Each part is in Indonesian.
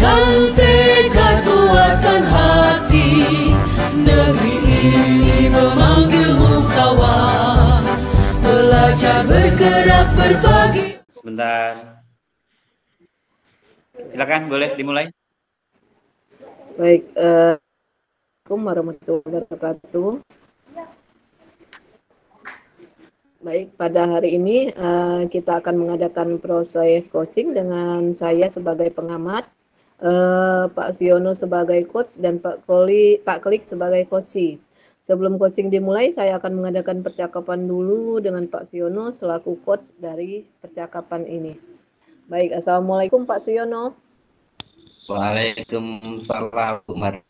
Dengan tekad kuatkan hati, negeri ini memanggilmu kawan. Belajar bergerak berbagi. Sebentar. Silakan, boleh dimulai. Baik, Assalamualaikum warahmatullahi wabarakatuh. Baik, pada hari ini kita akan mengadakan proses coaching dengan saya sebagai pengamat, Pak Siono sebagai coach, dan Pak Klik sebagai coachee. Sebelum coaching dimulai, saya akan mengadakan percakapan dulu dengan Pak Siono selaku coach dari percakapan ini. Baik, Assalamualaikum Pak Siono. Waalaikumsalam, Bu Mar.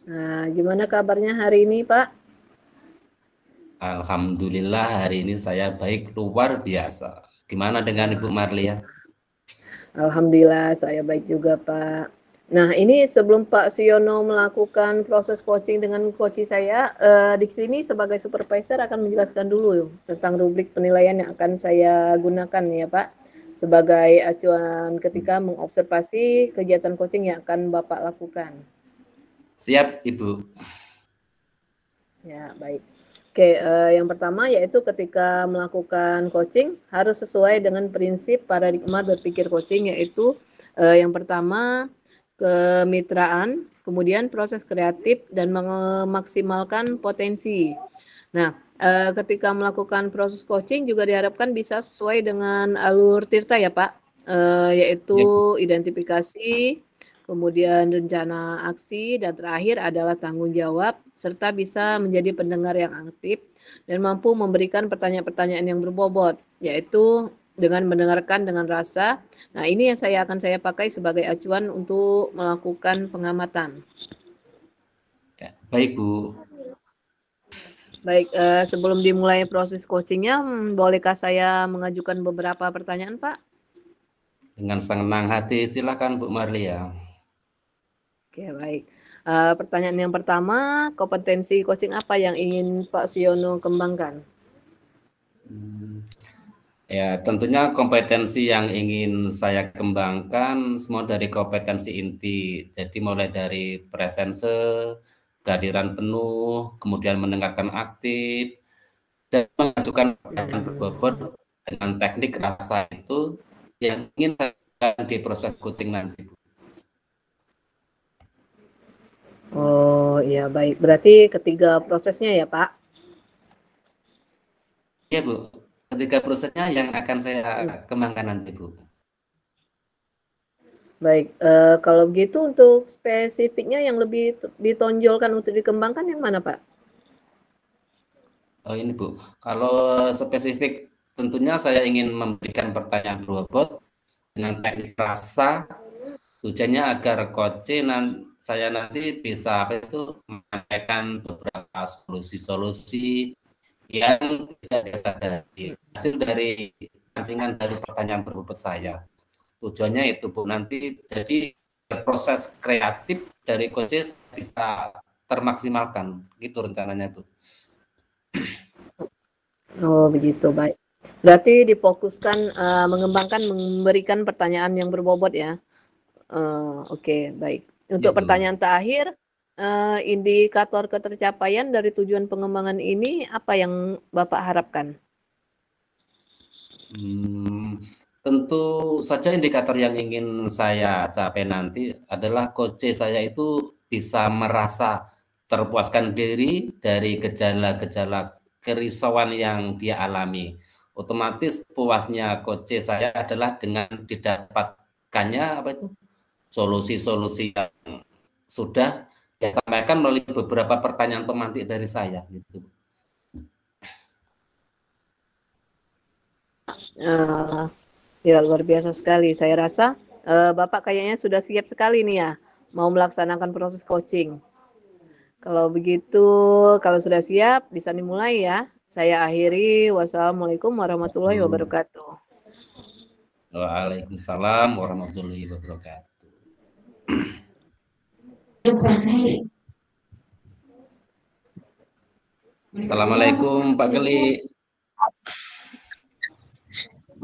Nah, gimana kabarnya hari ini, Pak? Alhamdulillah hari ini saya baik luar biasa. Gimana dengan Ibu Marlia? Alhamdulillah saya baik juga, Pak. Nah, ini sebelum Pak Siono melakukan proses coaching dengan coach saya, di sini sebagai supervisor akan menjelaskan dulu tentang rubrik penilaian yang akan saya gunakan ya, Pak, sebagai acuan ketika mengobservasi kegiatan coaching yang akan Bapak lakukan. Siap, Ibu. Ya, baik. Oke, yang pertama yaitu ketika melakukan coaching harus sesuai dengan prinsip paradigma berpikir coaching, yaitu yang pertama kemitraan, kemudian proses kreatif dan memaksimalkan potensi. Nah, ketika melakukan proses coaching juga diharapkan bisa sesuai dengan alur Tirta ya Pak, yaitu identifikasi, kemudian rencana aksi, dan terakhir adalah tanggung jawab, serta bisa menjadi pendengar yang aktif dan mampu memberikan pertanyaan-pertanyaan yang berbobot, yaitu dengan mendengarkan dengan rasa. Nah, ini yang akan saya pakai sebagai acuan untuk melakukan pengamatan. Ya, baik, Bu. Baik, sebelum dimulai proses coachingnya, bolehkah saya mengajukan beberapa pertanyaan, Pak? Dengan senang hati, silakan Bu Marlia. Oke, baik. Pertanyaan yang pertama, kompetensi coaching apa yang ingin Pak Siono kembangkan? Ya, tentunya kompetensi yang ingin saya kembangkan semua dari kompetensi inti. Jadi mulai dari presence, kehadiran penuh, kemudian mendengarkan aktif, dan mengajukan pertanyaan berbobot dengan teknik rasa itu yang ingin saya di proses coaching nanti. Oh iya, baik. Berarti ketiga prosesnya ya Pak? Iya Bu, ketiga prosesnya yang akan saya kembangkan nanti Bu. Baik, kalau begitu untuk spesifiknya yang lebih ditonjolkan untuk dikembangkan yang mana Pak? Oh ini Bu, kalau spesifik tentunya saya ingin memberikan pertanyaan berbobot dengan teknik rasa, tujuannya agar saya nanti bisa menyampaikan beberapa solusi-solusi yang tidak disadari hasil dari pancingan dari pertanyaan berbobot saya. Tujuannya itu Bu, nanti jadi proses kreatif dari coaches bisa termaksimalkan, gitu rencananya Bu. Oh begitu, baik. Berarti difokuskan memberikan pertanyaan yang berbobot ya. Oke, baik. Untuk pertanyaan terakhir, indikator ketercapaian dari tujuan pengembangan ini apa yang Bapak harapkan? Tentu saja indikator yang ingin saya capai nanti adalah coach saya itu bisa merasa terpuaskan diri dari gejala-gejala kerisauan yang dia alami. Otomatis puasnya coach saya adalah dengan didapatkannya solusi-solusi yang sudah disampaikan melalui beberapa pertanyaan pemantik dari saya gitu. Ya luar biasa sekali. Saya rasa Bapak kayaknya sudah siap sekali nih ya mau melaksanakan proses coaching. Kalau begitu, kalau sudah siap bisa dimulai ya. Saya akhiri. Wassalamualaikum warahmatullahi wabarakatuh. Waalaikumsalam warahmatullahi wabarakatuh. Assalamualaikum Pak Klik.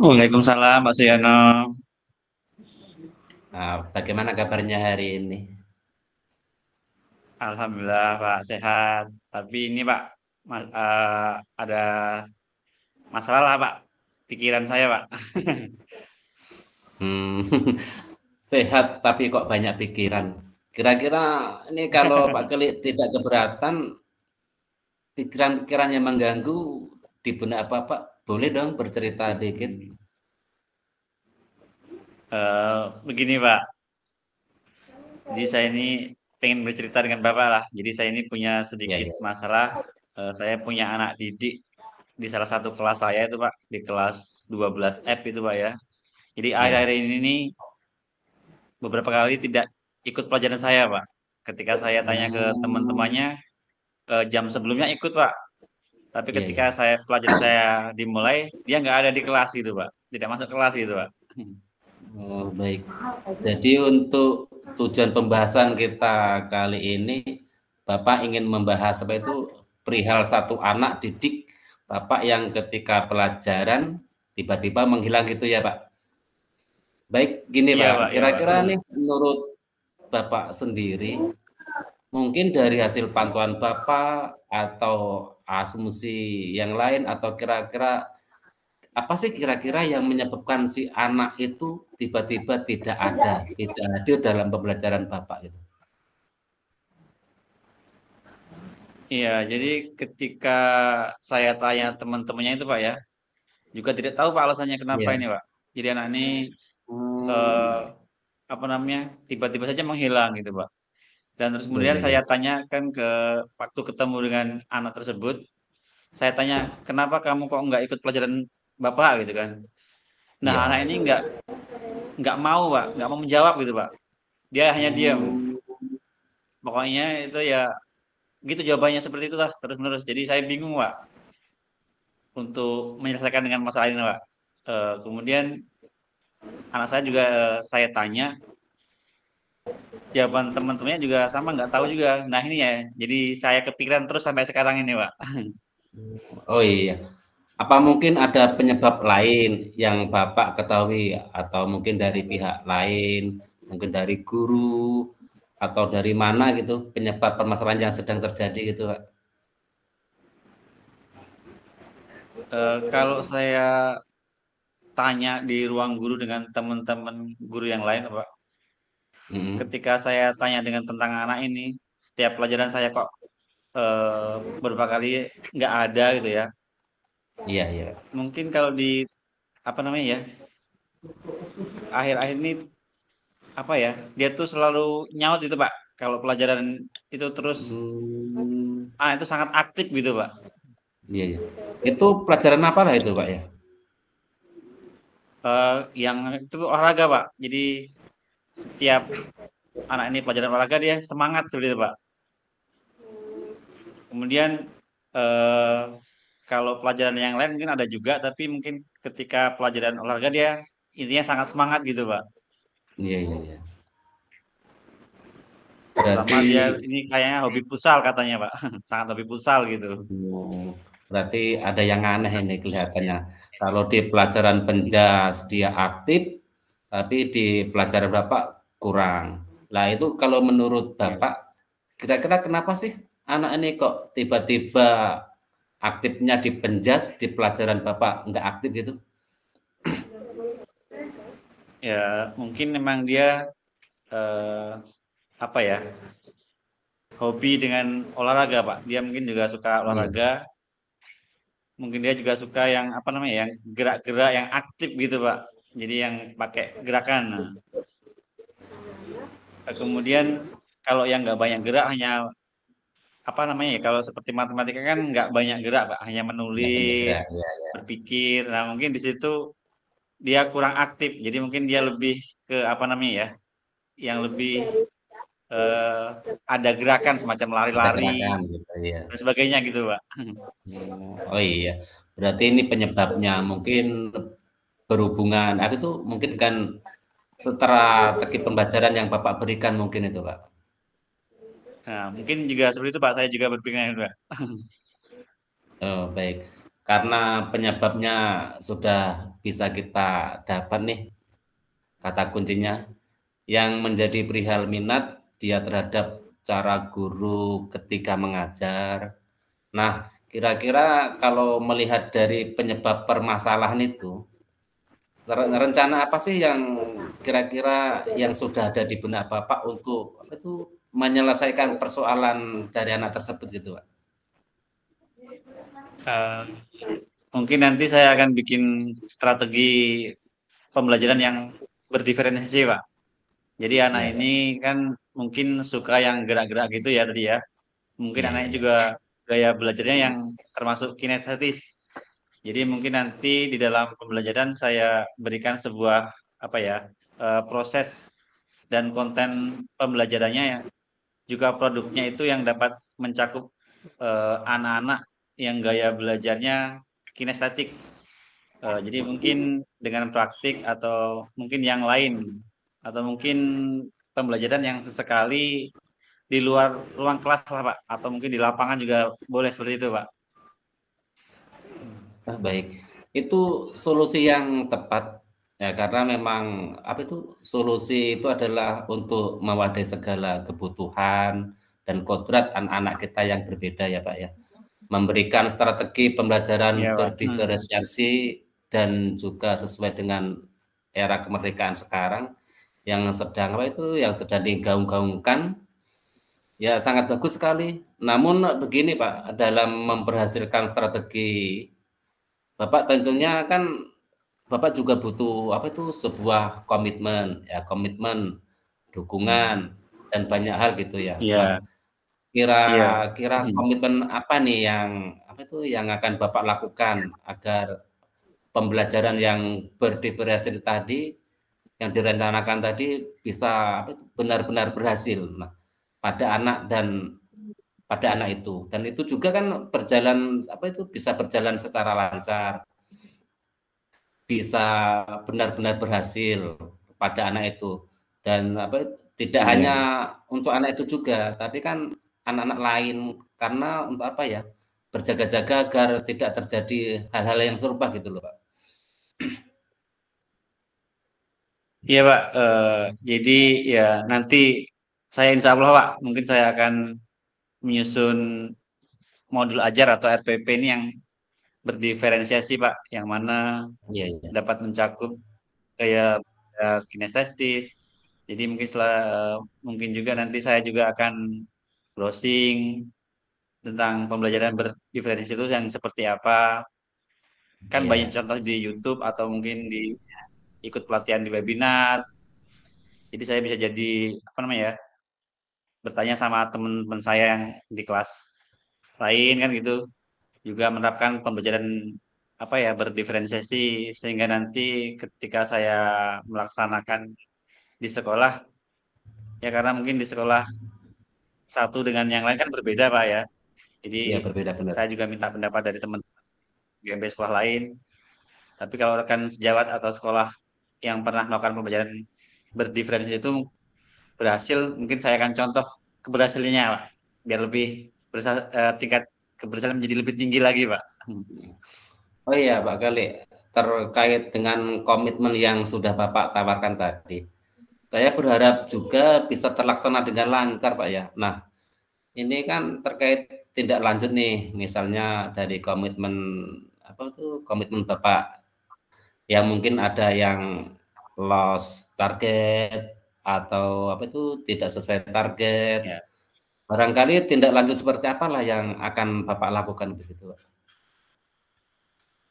Waalaikumsalam Pak Siono. Bagaimana kabarnya hari ini? Alhamdulillah Pak sehat. Tapi ini Pak ada masalah lah Pak. Pikiran saya Pak. Hmm, sehat tapi kok banyak pikiran. Kira-kira ini kalau Pak Keli tidak keberatan, pikiran-pikiran yang mengganggu di benak apa Pak? Boleh dong bercerita dikit. Begini Pak. Jadi saya ini pengen bercerita dengan Bapak lah. Jadi saya ini punya Ya, sedikit ya, masalah. Saya punya anak didik di salah satu kelas saya itu Pak, di kelas 12 F itu Pak ya. Jadi ya. akhir-akhir ini nih beberapa kali tidak ikut pelajaran saya Pak. Ketika saya tanya ke Hmm, teman-temannya, jam sebelumnya ikut Pak. Tapi ya, ketika ya. pelajaran saya dimulai, dia nggak ada di kelas gitu Pak. Tidak masuk kelas gitu Pak. Oh, baik. Jadi untuk tujuan pembahasan kita kali ini, Bapak ingin membahas apa itu perihal satu anak didik Bapak yang ketika pelajaran tiba-tiba menghilang gitu ya Pak. Baik, gini Iya Pak, Pak, iya Pak. kira-kira nih menurut Bapak sendiri, mungkin dari hasil pantauan Bapak atau asumsi yang lain atau kira-kira apa sih kira-kira yang menyebabkan si anak itu tiba-tiba tidak hadir dalam pembelajaran Bapak gitu? Iya, jadi ketika saya tanya teman-temannya itu Pak ya, juga tidak tahu Pak alasannya kenapa Iya. ini Pak. Jadi anak ini Hmm, eh, apa namanya tiba-tiba saja menghilang gitu Pak. Dan terus oh kemudian iya saya ya. tanyakan ke waktu ketemu dengan anak tersebut, saya tanya kenapa kamu kok nggak ikut pelajaran Bapak gitu kan. Nah anak Iya. ini nggak mau Pak, nggak mau menjawab gitu Pak. Dia hanya diam. Hmm, Pokoknya itu ya gitu jawabannya seperti itulah terus-menerus. Jadi saya bingung Pak untuk menyelesaikan dengan masalah ini Pak. Kemudian anak saya juga saya tanya, jawaban teman-temannya juga sama nggak tahu juga. Nah ini ya, jadi saya kepikiran terus sampai sekarang ini Pak. oh iya. Apa mungkin ada penyebab lain yang Bapak ketahui atau mungkin dari pihak lain, mungkin dari guru atau dari mana gitu penyebab permasalahan yang sedang terjadi gitu Pak? Kalau saya tanya di ruang guru dengan teman-teman guru yang lain Pak, Mm-mm. ketika saya tanya dengan tentang anak ini, setiap pelajaran saya kok beberapa kali nggak ada gitu ya. Iya, iya. Mungkin kalau di apa namanya ya, akhir-akhir ini apa ya, dia tuh selalu nyaut itu Pak. Kalau pelajaran itu terus Hmm, itu sangat aktif gitu Pak. iya, iya. Itu pelajaran apa lah itu Pak ya? Yang itu olahraga Pak. Jadi setiap anak ini pelajaran olahraga dia semangat seperti itu Pak. Kemudian eh, kalau pelajaran yang lain mungkin ada juga, tapi mungkin ketika pelajaran olahraga dia intinya sangat semangat gitu Pak. Iya, iya, iya. Terutama Berarti dia ini kayaknya hobi futsal katanya Pak. Sangat hobi futsal gitu. berarti ada yang aneh ini kelihatannya. Kalau di pelajaran penjas dia aktif, tapi di pelajaran Bapak kurang. Lah itu kalau menurut Bapak, kira-kira kenapa sih anak ini kok tiba-tiba aktifnya di penjas, di pelajaran Bapak nggak aktif gitu? Ya mungkin memang dia eh, apa ya, hobi dengan olahraga Pak. Dia mungkin juga suka Iya, olahraga. Mungkin dia juga suka yang apa namanya yang gerak-gerak yang aktif gitu Pak. Jadi yang pakai gerakan. Nah, kemudian kalau yang nggak banyak gerak hanya apa namanya ya kalau seperti matematika kan nggak banyak gerak Pak, hanya nggak banyak menulis, gerak. Ya, ya. berpikir. Nah mungkin di situ dia kurang aktif. Jadi mungkin dia lebih ke apa namanya ya, yang lebih eh, ada gerakan semacam Ada lari-lari gerakan gitu ya. dan sebagainya gitu Pak. Oh iya, berarti ini penyebabnya mungkin berhubungan. Aku itu mungkin kan strategi pembelajaran yang Bapak berikan mungkin itu, Pak. Nah mungkin juga seperti itu Pak. Saya juga berpikir itu Pak. Oh, baik. Karena penyebabnya sudah bisa kita dapat nih kata kuncinya. yang menjadi perihal minat dia terhadap cara guru ketika mengajar. Nah, kira-kira kalau melihat dari penyebab permasalahan itu, rencana apa sih yang kira-kira yang sudah ada di benak Bapak untuk apa itu menyelesaikan persoalan dari anak tersebut gitu, Pak? Mungkin nanti saya akan bikin strategi pembelajaran yang berdiferensiasi, Pak. Jadi anak Ya, Pak. ini kan mungkin suka yang gerak-gerak gitu ya tadi ya. Mungkin Ya, anaknya ya. juga gaya belajarnya yang termasuk kinestetis. Jadi mungkin nanti di dalam pembelajaran saya berikan sebuah apa ya proses dan konten pembelajarannya yang juga produknya itu yang dapat mencakup anak-anak yang gaya belajarnya kinestetik. Jadi mungkin dengan praktik atau mungkin yang lain atau mungkin pembelajaran yang sesekali di luar ruang kelas lah Pak, atau mungkin di lapangan juga boleh seperti itu Pak. Baik, itu solusi yang tepat ya, karena memang apa itu solusi itu adalah untuk mewadahi segala kebutuhan dan kodrat anak-anak kita yang berbeda ya Pak ya. Memberikan strategi Iya pembelajaran Pak. berdiferensiasi dan juga sesuai dengan era kemerdekaan sekarang yang sedang apa itu yang sedang digaung-gaungkan ya sangat bagus sekali. Namun begini Pak, dalam memberhasilkan strategi Bapak tentunya kan Bapak juga butuh apa itu sebuah komitmen ya, komitmen, dukungan dan banyak hal gitu ya. Iya. Nah, Iya. kira-kira komitmen apa nih yang apa itu yang akan Bapak lakukan agar pembelajaran yang berdiferensiasi tadi yang direncanakan tadi bisa apa itu benar-benar berhasil nah, pada anak itu dan itu juga kan berjalan apa itu bisa berjalan secara lancar, bisa benar-benar berhasil pada anak itu dan apa tidak Iya. hanya untuk anak itu juga tapi kan anak-anak lain karena untuk apa ya berjaga-jaga agar tidak terjadi hal-hal yang serupa gitu loh Pak. Iya Pak. Jadi ya nanti saya insya Allah Pak, mungkin saya akan menyusun modul ajar atau RPP ini yang berdiferensiasi Pak, yang mana Iya, iya. dapat mencakup gaya kinestetis. Jadi mungkin mungkin juga nanti saya juga akan browsing tentang pembelajaran berdiferensiasi itu yang seperti apa. Kan banyak Iya. contoh di YouTube atau mungkin ikut pelatihan di webinar. Jadi saya bisa jadi apa namanya ya, bertanya sama teman-teman saya yang di kelas lain kan gitu, juga menerapkan pembelajaran apa ya berdiferensiasi sehingga nanti ketika saya melaksanakan di sekolah ya karena mungkin di sekolah satu dengan yang lain kan berbeda Pak ya. Jadi Iya, berbeda benar. saya juga minta pendapat dari teman GMP sekolah lain. Tapi kalau rekan sejawat atau sekolah yang pernah melakukan pembelajaran berdiferensiasi itu berhasil, mungkin saya akan contoh keberhasilannya Pak, biar lebih tingkat keberhasilan menjadi lebih tinggi lagi Pak. Oh iya Pak Kali, terkait dengan komitmen yang sudah Bapak tawarkan tadi, saya berharap juga bisa terlaksana dengan lancar Pak ya. Nah, ini kan terkait tindak lanjut nih, misalnya dari komitmen apa tuh komitmen Bapak yang mungkin ada yang lost target atau apa itu tidak sesuai target. Ya. Barangkali tindak lanjut seperti apalah yang akan Bapak lakukan begitu Pak?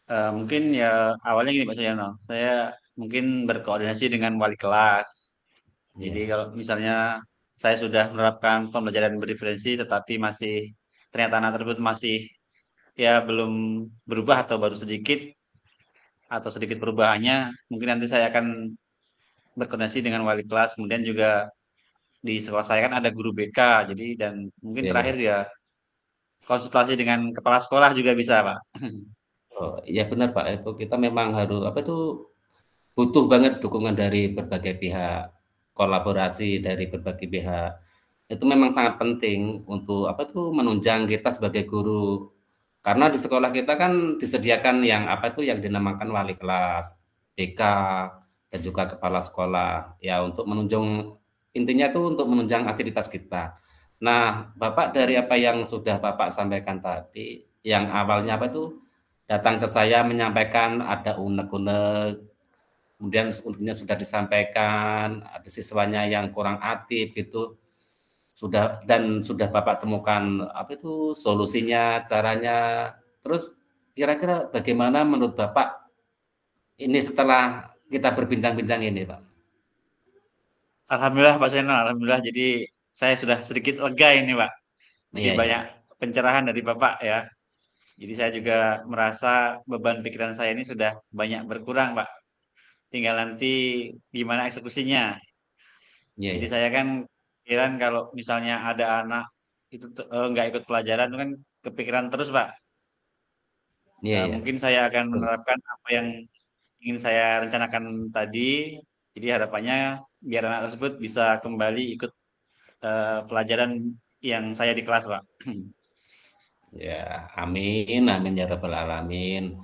Mungkin ya awalnya gini Pak Suyono, saya mungkin berkoordinasi dengan wali kelas. Jadi Ya. kalau misalnya saya sudah menerapkan pembelajaran berdiferensi tetapi ternyata anak tersebut masih ya belum berubah atau baru sedikit atau sedikit perubahannya, mungkin nanti saya akan berkoordinasi dengan wali kelas. Kemudian juga di sekolah saya kan ada guru BK, jadi dan mungkin Ya, terakhir ya. ya konsultasi dengan kepala sekolah juga bisa Pak. Oh, ya benar Pak, itu kita memang harus apa itu butuh banget dukungan dari berbagai pihak, kolaborasi dari berbagai pihak. Itu memang sangat penting untuk apa itu menunjang kita sebagai guru. Karena di sekolah kita kan disediakan yang apa itu yang dinamakan wali kelas, BK, dan juga kepala sekolah ya untuk menunjang, intinya itu untuk menunjang aktivitas kita. Nah, Bapak dari apa yang sudah Bapak sampaikan tadi, yang awalnya apa itu datang ke saya menyampaikan ada unek-unek, kemudian sebelumnya sudah disampaikan ada siswanya yang kurang aktif gitu, sudah Bapak temukan apa itu solusinya, caranya. Terus kira-kira bagaimana menurut Bapak ini setelah kita berbincang-bincang ini, Pak? Alhamdulillah Pak Seno, alhamdulillah. Jadi saya sudah sedikit lega ini Pak. Jadi Iya, iya. banyak pencerahan dari Bapak ya. Jadi saya juga merasa beban pikiran saya ini sudah banyak berkurang Pak. Tinggal nanti gimana eksekusinya. Iya, Jadi iya. saya kan pikiran kalau misalnya ada anak itu nggak ikut pelajaran itu kan kepikiran terus Pak. Iya, iya. Mungkin saya akan menerapkan apa yang ingin saya rencanakan tadi. Jadi harapannya biar anak tersebut bisa kembali ikut pelajaran yang saya di kelas Pak. Ya, amin, amin ya rabbal alamin.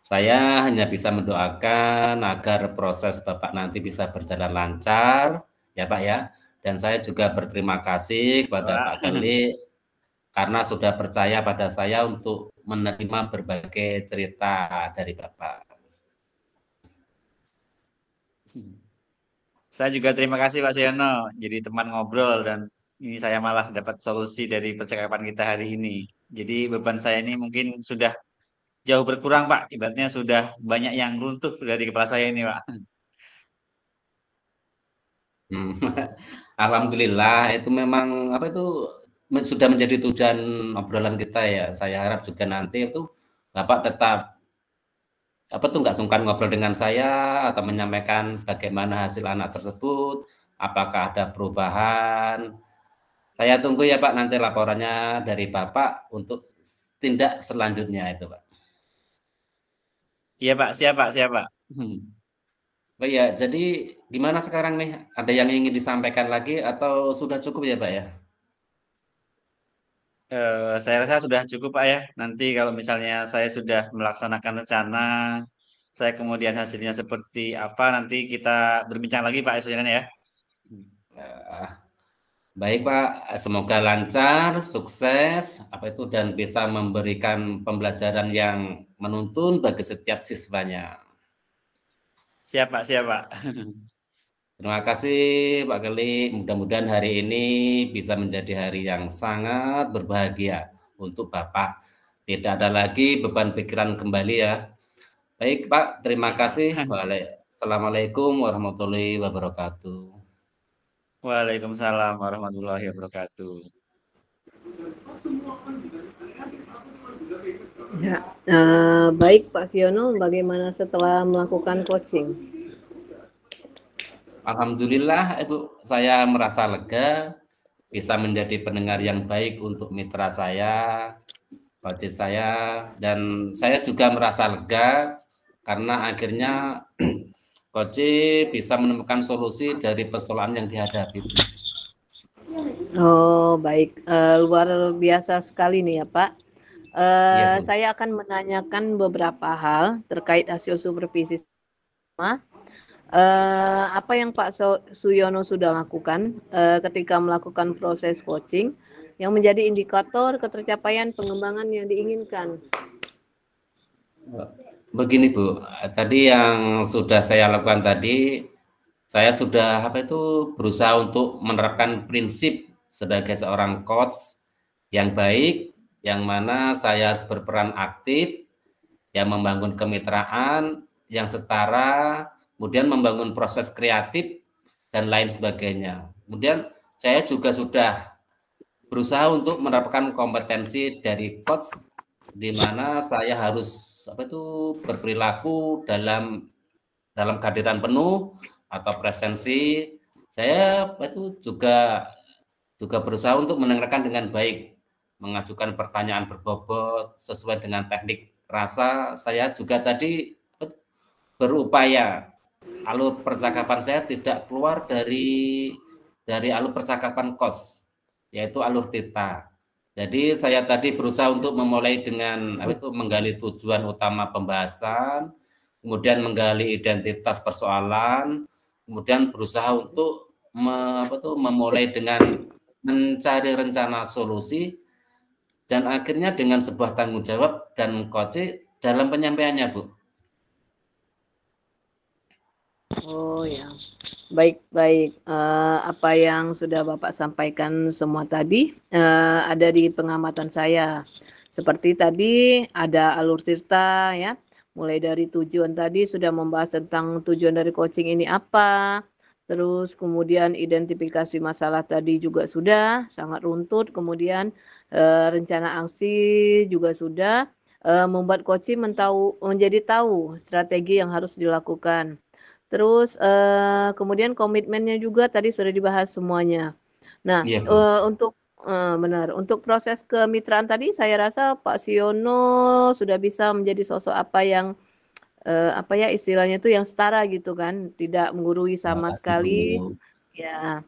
Saya hanya bisa mendoakan agar proses Bapak nanti bisa berjalan lancar, ya Pak ya. Dan saya juga berterima kasih kepada Pak Pak. Gali karena sudah percaya pada saya untuk menerima berbagai cerita dari Bapak. Saya juga terima kasih Pak Siono, jadi teman ngobrol dan ini saya malah dapat solusi dari percakapan kita hari ini. Jadi beban saya ini mungkin sudah jauh berkurang Pak, ibaratnya sudah banyak yang runtuh dari kepala saya ini Pak. Alhamdulillah itu memang apa itu sudah menjadi tujuan obrolan kita ya. Saya harap juga nanti itu Bapak tetap apa tuh nggak sungkan ngobrol dengan saya atau menyampaikan bagaimana hasil anak tersebut, apakah ada perubahan. Saya tunggu ya Pak nanti laporannya dari Bapak untuk tindak selanjutnya itu Pak. Iya Pak, siap Pak, siap Pak. Oh ya, jadi gimana sekarang nih? Ada yang ingin disampaikan lagi atau sudah cukup ya Pak ya? Saya rasa sudah cukup Pak ya. Nanti kalau misalnya saya sudah melaksanakan rencana, saya kemudian hasilnya seperti apa, nanti kita berbincang lagi Pak Siono ya. Baik Pak, semoga lancar, sukses, apa itu dan bisa memberikan pembelajaran yang menuntun bagi setiap siswanya. Siap Pak, siap Pak. Terima kasih Pak Gali, mudah-mudahan hari ini bisa menjadi hari yang sangat berbahagia untuk Bapak. Tidak ada lagi beban pikiran kembali ya. Baik Pak, terima kasih. Assalamualaikum warahmatullahi wabarakatuh. Waalaikumsalam warahmatullahi wabarakatuh. Ya, baik Pak Siono, bagaimana setelah melakukan coaching? Alhamdulillah Ibu, saya merasa lega bisa menjadi pendengar yang baik untuk mitra saya, coach saya, dan saya juga merasa lega karena akhirnya coach bisa menemukan solusi dari persoalan yang dihadapi. Oh, baik. Luar biasa sekali nih ya Pak. Iya, Bu. Saya akan menanyakan beberapa hal terkait hasil supervisi. Apa yang Pak Suyono sudah lakukan ketika melakukan proses coaching yang menjadi indikator ketercapaian pengembangan yang diinginkan? Begini Bu, tadi yang sudah saya lakukan tadi, saya sudah apa itu berusaha untuk menerapkan prinsip sebagai seorang coach yang baik, yang mana saya berperan aktif, yang membangun kemitraan yang setara, kemudian membangun proses kreatif dan lain sebagainya. Kemudian saya juga sudah berusaha untuk menerapkan kompetensi dari coach di mana saya harus apa itu berperilaku dalam kehadiran penuh atau presensi. Saya itu juga berusaha untuk mendengarkan dengan baik, mengajukan pertanyaan berbobot sesuai dengan teknik rasa. Saya juga tadi berupaya alur percakapan saya tidak keluar dari alur percakapan coach, yaitu alur theta. Jadi saya tadi berusaha untuk memulai dengan apa itu menggali tujuan utama pembahasan, kemudian menggali identitas persoalan, kemudian berusaha untuk memulai dengan mencari rencana solusi, dan akhirnya dengan sebuah tanggung jawab dan coaching dalam penyampaiannya, Bu. Oh ya, baik. Apa yang sudah Bapak sampaikan semua tadi ada di pengamatan saya. Seperti tadi ada alur cerita ya, mulai dari tujuan tadi sudah membahas tentang tujuan dari coaching ini apa. Terus kemudian identifikasi masalah tadi juga sudah sangat runtut. Kemudian rencana aksi juga sudah. Membuat coaching menjadi tahu strategi yang harus dilakukan. Terus kemudian komitmennya juga tadi sudah dibahas semuanya. Nah, Iya, Bu. untuk proses kemitraan tadi saya rasa Pak Siono sudah bisa menjadi sosok apa yang istilahnya itu yang setara gitu kan, tidak menggurui sama sekali. Bu. Ya,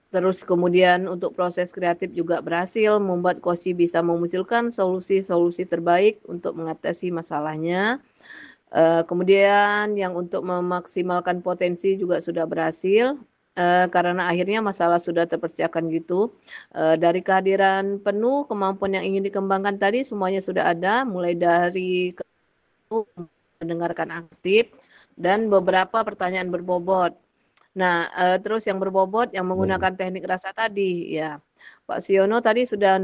terus kemudian untuk proses kreatif juga berhasil membuat Kosi bisa memunculkan solusi-solusi terbaik untuk mengatasi masalahnya. Kemudian yang untuk memaksimalkan potensi juga sudah berhasil karena akhirnya masalah sudah terpecahkan gitu. Dari kehadiran penuh, kemampuan yang ingin dikembangkan tadi semuanya sudah ada, mulai dari mendengarkan aktif dan beberapa pertanyaan berbobot. Nah, terus yang berbobot yang menggunakan teknik rasa tadi, ya Pak Siono tadi sudah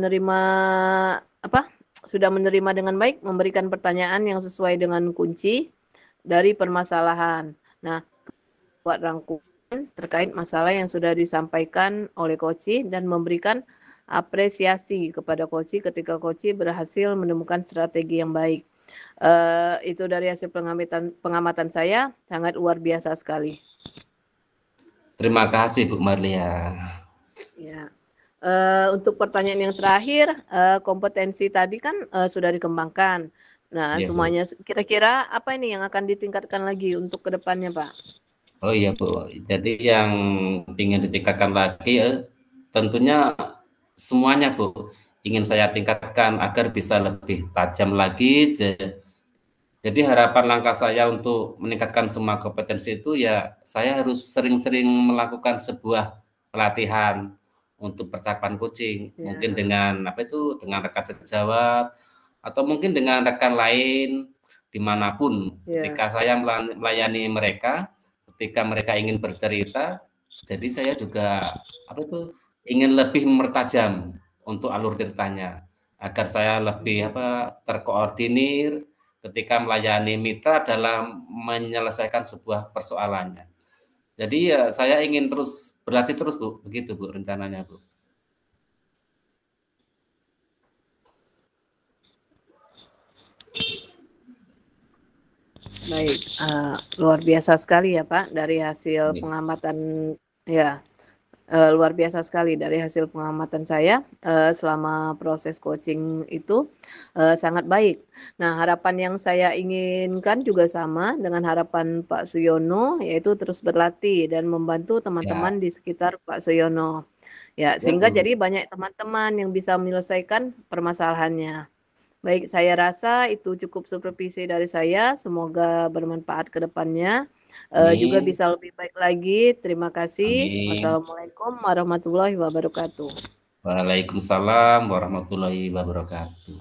menerima dengan baik, memberikan pertanyaan yang sesuai dengan kunci dari permasalahan. Nah, buat rangkuman terkait masalah yang sudah disampaikan oleh Koci dan memberikan apresiasi kepada Koci ketika Koci berhasil menemukan strategi yang baik. Itu dari hasil pengamatan saya, sangat luar biasa sekali. Terima kasih, Bu Marlia. Ya. Untuk pertanyaan yang terakhir, kompetensi tadi kan sudah dikembangkan. Nah, semuanya kira-kira apa ini yang akan ditingkatkan lagi untuk kedepannya, Pak? Oh iya, Bu. Jadi yang ingin ditingkatkan lagi tentunya semuanya, Bu. Ingin saya tingkatkan agar bisa lebih tajam lagi. Jadi harapan langkah saya untuk meningkatkan semua kompetensi itu ya saya harus sering-sering melakukan sebuah pelatihan untuk percakapan coaching, mungkin dengan dengan rekan sejawat atau mungkin dengan rekan lain dimanapun. Ketika saya melayani mereka, ketika mereka ingin bercerita, jadi saya juga ingin lebih mempertajam untuk alur ceritanya agar saya lebih terkoordinir ketika melayani mitra dalam menyelesaikan sebuah persoalannya. Jadi ya saya ingin terus berlatih terus, Bu. Begitu, Bu, rencananya, Bu. Baik, luar biasa sekali ya, Pak, dari hasil pengamatan ya. Luar biasa sekali dari hasil pengamatan saya selama proses coaching itu sangat baik. Nah, harapan yang saya inginkan juga sama dengan harapan Pak Suyono, yaitu terus berlatih dan membantu teman-teman di sekitar Pak Suyono. Ya, sehingga jadi banyak teman-teman yang bisa menyelesaikan permasalahannya. Baik, saya rasa itu cukup supervisi dari saya. Semoga bermanfaat ke depannya. Juga bisa lebih baik lagi. Terima kasih. Wassalamualaikum warahmatullahi wabarakatuh. Waalaikumsalam warahmatullahi wabarakatuh.